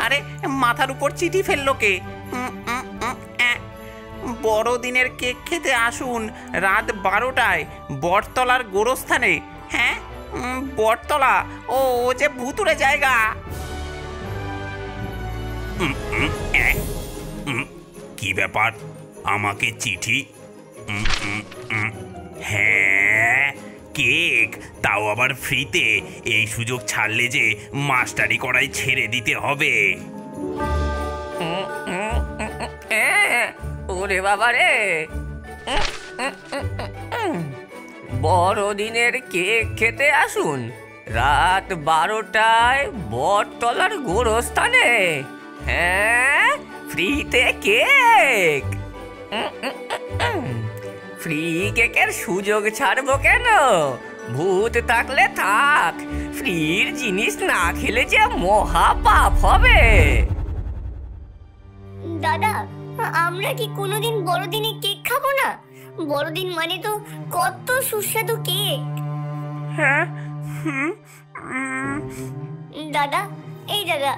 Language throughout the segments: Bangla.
আরে মাথার উপর চিঠি ফেললো কে? বড়দিনের কেক খেতে আসুন রাত 12টায় বটতলার গোরস্থানে। হ্যাঁ, বটতলা, ও যে ভুতুড়ে জায়গা। কি ব্যাপার, আমাকে চিঠি? হ্যাঁ, কেক, তাও আবার ফ্রিতে। এই সুযোগ ছাড়লে যে মাস্টারি করাই ছেড়ে দিতে হবে। ওরে বাবা রে, বড়দিনের কেক খেতে আসুন রাত 12টায় বটতলার গোরস্থানে। হ্যাঁ, ফ্রিতে কেক। ফ্রি কেকের সুযোগ ছাড়বো কেন? ভূত থাকলে থাক, ফ্রির জিনিস না খেলে যে মহা পাপ হবে। দাদা, আমরা কি কোনোদিন বড়দিনে কেক খাবো না? বড়দিন মানে তো কত সুস্বাদু কেক। হ্যাঁ, দাদা, এই দাদা,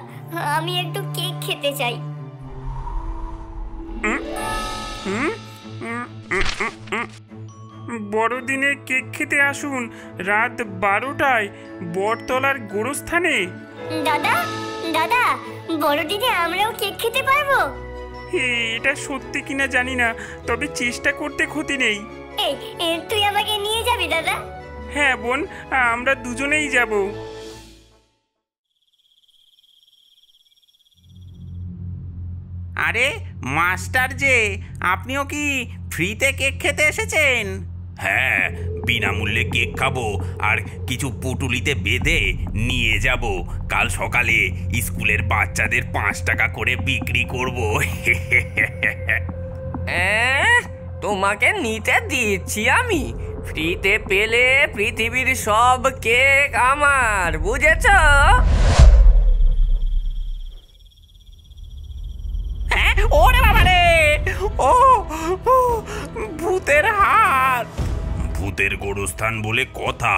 আমি একটু কেক খেতে চাই। বড়দিনে কেক খেতে আসুন রাত 12টায় বটতলার গোরস্থানে। দাদা, দাদা, বড়দিনে আমরাও কেক খেতে পারবো? এটা সত্যি কিনা জানি না, তবে চেষ্টা করতে ক্ষতি নেই। এই তুই আমাকে নিয়ে যাবি দাদা? হ্যাঁ বোন, আমরা দুজনেই যাব। আরে মাস্টার যে, আপনিও কি ফ্রিতে কেক খেতে এসেছেন? হ্যাঁ, বিনামূল্যে কেক খাবো আর কিছু পুটুলিতে বেঁধে নিয়ে যাব। কাল সকালে স্কুলের বাচ্চাদের 5 টাকা করে বিক্রি করব। তোমাকে নিতে দিচ্ছি আমি। ফ্রিতে পেলে পৃথিবীর সব কেক আমার, বুঝেছ? হ্যাঁ, ওরে বাবা রে, ও ভূতের হাত। ভূতের গোরস্থান বলে কথা,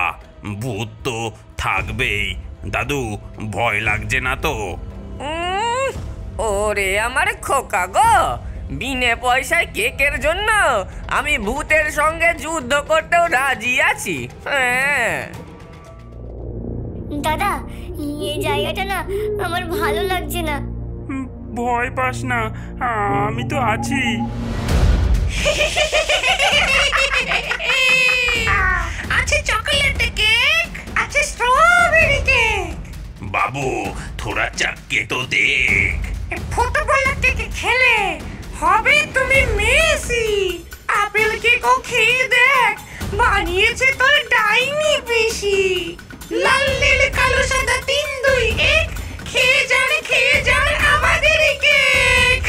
ভূত তো থাকবেই। দাদু, ভয় লাগছে না তো? ওরে আমার খোকা গো, বিনে পয়সায় কেকের জন্য আমি ভূতের সঙ্গে যুদ্ধ করতেও রাজি আছি। হ্যাঁ দাদা, এই জায়গাটা না আমার ভালো লাগছে না। ভয় পাস না, আমি তো আছি। আছে চকলেট কেক, আছে স্ট্রবেরি কেক। বাবু, থোড়া চাক্কে তো দেখ। ফুটবল কেক খেলে হবে তুমি মেসি। আপেল কেকও খেয়ে দেখ, বানিয়েছে তোর ডাইনি বেশি। লাল নীল কালো সাদা 3 2 1, খেয়ে যান আমাদের কেক।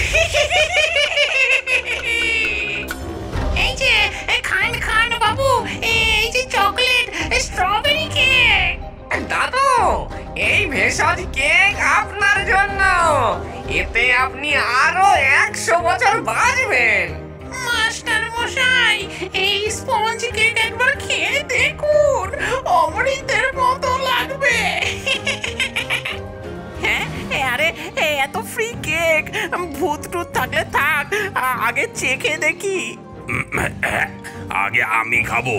এই যে খান বাবু, এই যে চকলেট স্ট্রবেরি কেক। দাদু, এই ভেষজ কেক আপনার জন্য। এতে আপনি আরো 100 বছর বাঁচবেন। মাস্টার মশাই, এই স্পঞ্জ কেক একবার খেয়ে দেখুন, অমৃতের মতো লাগবে। হ্যাঁ, আরে এত ফ্রি কেক, ভূত টুত থাকলে থাক, আগে চেখে দেখি। আগে আমি খাবো।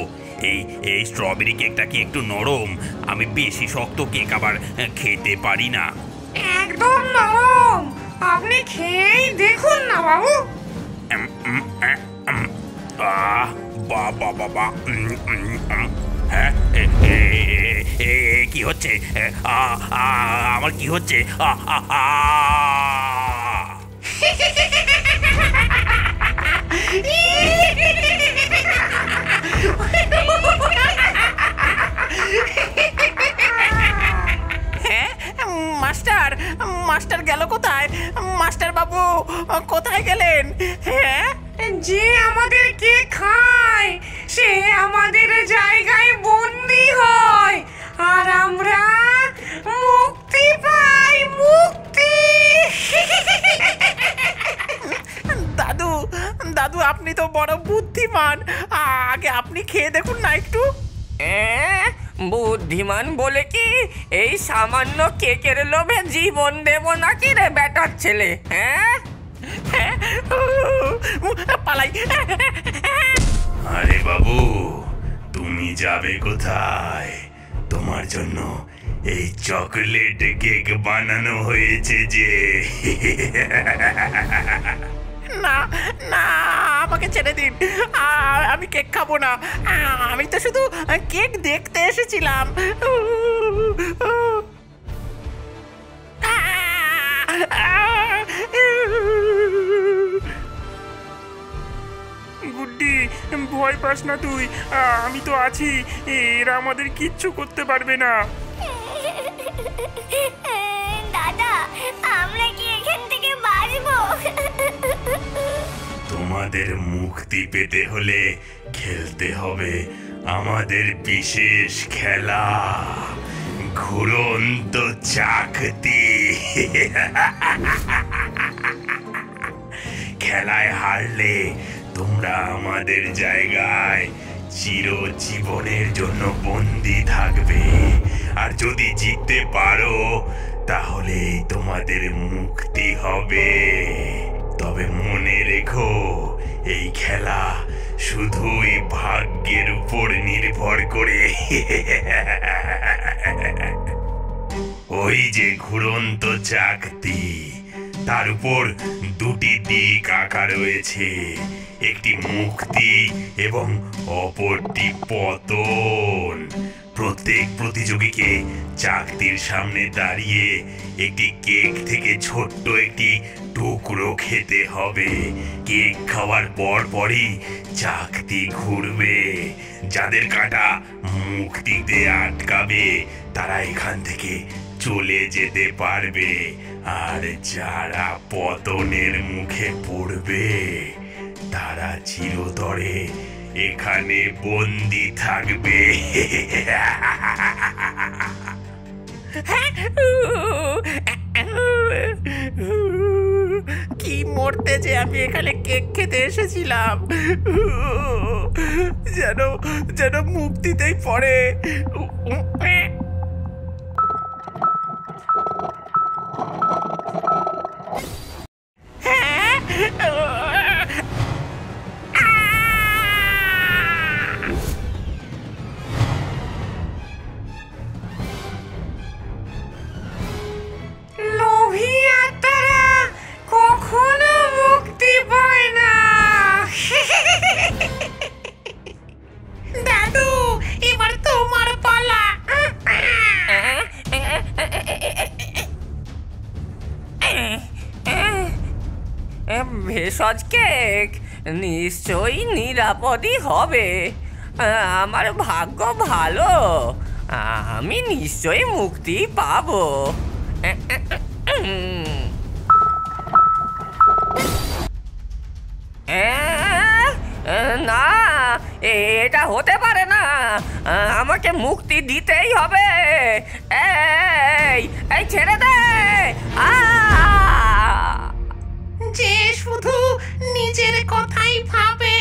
এই স্ট্রবেরি কেকটা কি একটু নরম? আমি বেশি শক্ত কেক আবার খেতে পারি না। একদম নরম, আপনি খেয়েই দেখুন না বাবু। বাবা বাবা, হ্যাঁ, কি হচ্ছে? আমার কি হচ্ছে? হ্যাঁ, মাস্টার গেল কোথায়? মাস্টার বাবু কোথায় গেলেন? হ্যাঁ, যে আমাদের কেক খায় সে আমাদের জায়গায় বন্দি হয়, আর আমরা মুক্তি পাই, মুক্তি। দাদু, আপনি তো বড় বুদ্ধিমান, আগে আপনি খেয়ে দেখুন না একটু। বুদ্ধিমান বলে কি এই সামান্য কেকের লোভে জীবন দেব নাকি রে বেটার ছেলে? হ্যাঁ, পালাই। আরে বাবু, তুমি যাবে কোথায়? তোমার জন্য এই চকলেট কেক বানানো হয়েছে যে। না না, আমাকে ছেড়ে দিন, আমি কেক খাবো না। আমি তো শুধু কেক দেখতে এসেছিলাম। গুড্ডি, ভয় পাস না তুই, আমি তো আছি। এরা আমাদের কিচ্ছু করতে পারবে না। দাদা, আমরা কি এখান থেকে বাঁচবো? তোমাদের মুক্তি পেতে হলে খেলতে হবে আমাদের বিশেষ খেলা, ঘুরন্ত চাকতি। খেলায় হারলে তোমরা আমাদের জায়গায় চিরজীবনের জন্য বন্দী থাকবে, আর যদি জিততে পারো তাহলে তোমাদের মুক্তি হবে। তবে মনে রেখো, এই খেলা শুধুই ভাগ্যের উপর নির্ভর করে। ওই যে ঘুরন্ত চাকতি, তার উপর দুটি দিক আঁকা রয়েছে, একটি মুক্তি এবং অপরটি পতন। প্রত্যেক প্রতিযোগীকে চাকতির সামনে দাঁড়িয়ে একটি কেক থেকে ছোট্ট একটি টুকরো খেতে হবে। কেক খাওয়ার পরই চাকতি ঘুরবে। যাদের কাঁটা মুক্তিতে আটকাবে তারা এখান থেকে চলে যেতে পারবে, আর যারা পতনের মুখে পড়বে তারা চিরতরে এখানে বন্দি থাকবে। কি মরতে যে আমি এখানে কেক খেতে এসেছিলাম, যেন যেন মুক্তিতেই পড়ে। লোভী আত্মারা কখনো মুক্তি পায় না। দাদু, এবার তোমার পালা। ভেষজ কেক নিশ্চয়ই নিরাপদই হবে। আমার ভাগ্য ভালো, আমি নিশ্চয়ই মুক্তি পাবো। না, এটা হতে পারে না, আমাকে মুক্তি দিতেই হবে। এই ছেড়ে দে। যে শুধু নিজের কথাই ভাবে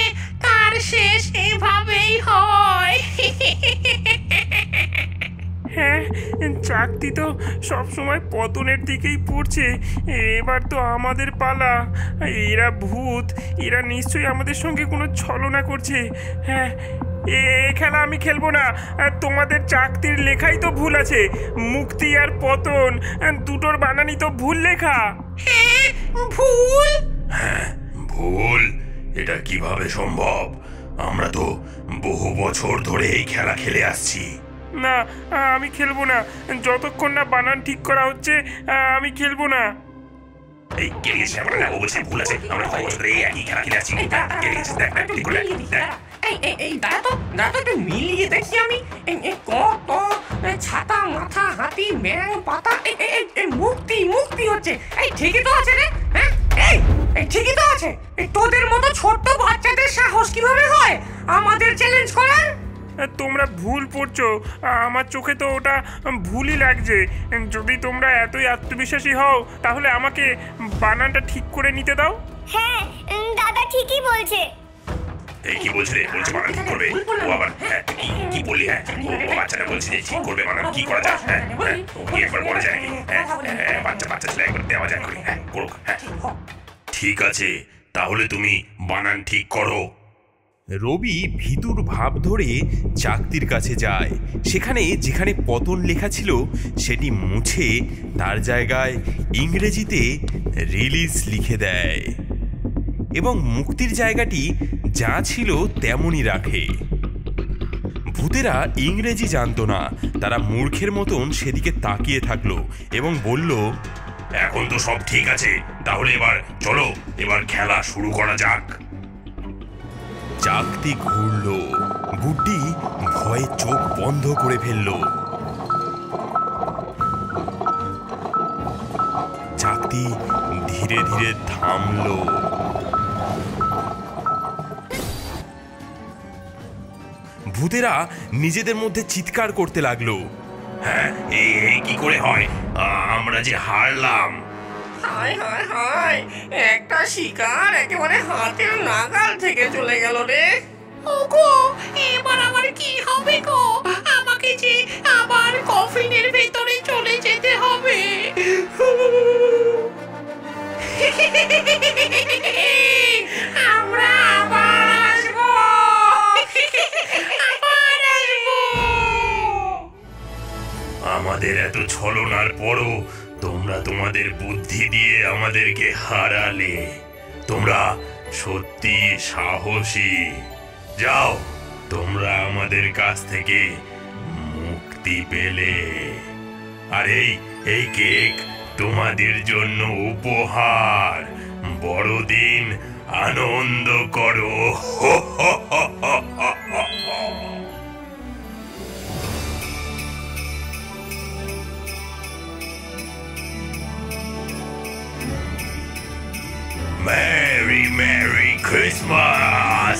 তার শেষ এভাবেই হয়। হ্যাঁ, চাকতি তো সবসময় পতনের দিকেই পড়ছে। এবার তো আমাদের পালা। এরা ভূত, এরা নিশ্চয়ই আমাদের সঙ্গে কোনো ছলনা করছে। হ্যাঁ, এ খেলা আমি খেলবো না। তোমাদের চাকতির লেখাই তো ভুল আছে। মুক্তি আর পতন দুটোর বানানি তো ভুল লেখা। হ্যাঁ, ভুল। হ্যাঁ, ভুল? এটা কিভাবে সম্ভব? আমরা তো বহু বছর ধরে এই খেলা খেলে আসছি। না, আমি খেলবো না। যতক্ষণ না বানান ঠিক করা হচ্ছে আমি খেলবো না। এই কে গেছে? ও বলছে ভুল আছে। আমরা কত বছর ধরে এই একই খেলা খেলে আসছি। কে গেছে? দেখ ঠিক করে দেখ। এই দাঁড়া তো একটু মিলিয়ে দেখি আমি। কত ছাতা মাথা হাতি ব্যাং পাতা, এই মুক্তি হচ্ছে। এই ঠিকই তো আছে রে। হ্যাঁ, এই ঠিকই তো আছে। তোদের মতো ছোট্ট বাচ্চাদের সাহস কিভাবে হয় আমাদের চ্যালেঞ্জ করার? তোমরা ভুল পড়ছো। আমার চোখে তো ওটা ভুলই লাগছে। যদি তোমরা এতই আত্মবিশ্বাসী হও তাহলে আমাকে বানানটা ঠিক করে নিতে দাও। হ্যাঁ, দাদা ঠিকই বলছে। এই কি বলছে রে? বলছে বানান ঠিক করবে। ও আবার কি বললি? ও বাচ্চাটা বলছে যে ঠিক করবে বানান, কি করা যায়? ও কি একবার বলা যায় নাকি? বাচ্চা ছেলে একবার দেওয়া যায় নাকি? করুক। ঠিক আছে, তাহলে তুমি বানান ঠিক করো। রবি ভিতুর ভাব ধরে চাকতির কাছে যায়। সেখানে যেখানে পতন লেখা ছিল সেটি মুছে তার জায়গায় ইংরেজিতে রিলিজ লিখে দেয় এবং মুক্তির জায়গাটি যা ছিল তেমনই রাখে। ভূতেরা ইংরেজি জানতো না, তারা মূর্খের মতন সেদিকে তাকিয়ে থাকলো এবং বলল, এখন তো সব ঠিক আছে, তাহলে এবার চলো, এবার খেলা শুরু করা যাক। চাকতি ঘুরল, গুড্ডি ভয়ে চোখ বন্ধ করে ফেলল। চাকতি ধীরে ধীরে থামল। ভূতেরা নিজেদের মধ্যে চিৎকার করতে লাগলো, হ্যাঁ, এই কি করে হয়? আমরা যে হারলাম। হায় হায় হায়, একটা শিকার একেবারে হাতের নাগাল থেকে চলে গেল রে। ওগো, এবার আমার কি হবে গো? আমাকে যে আবার কফিনের ভেতরে চলে যেতে হবে। আমরা আবার আসবো, আবার আসবো। আমাদের এত ছলনার পরও তোমরা তোমাদের বুদ্ধি দিয়ে আমাদেরকে হারালে। তোমরা সত্যি সাহসী। যাও, তোমরা আমাদের কাছ থেকে মুক্তি পেলে। আর এই কেক তোমাদের জন্য উপহার। বড়দিন আনন্দ করো। Merry Christmas!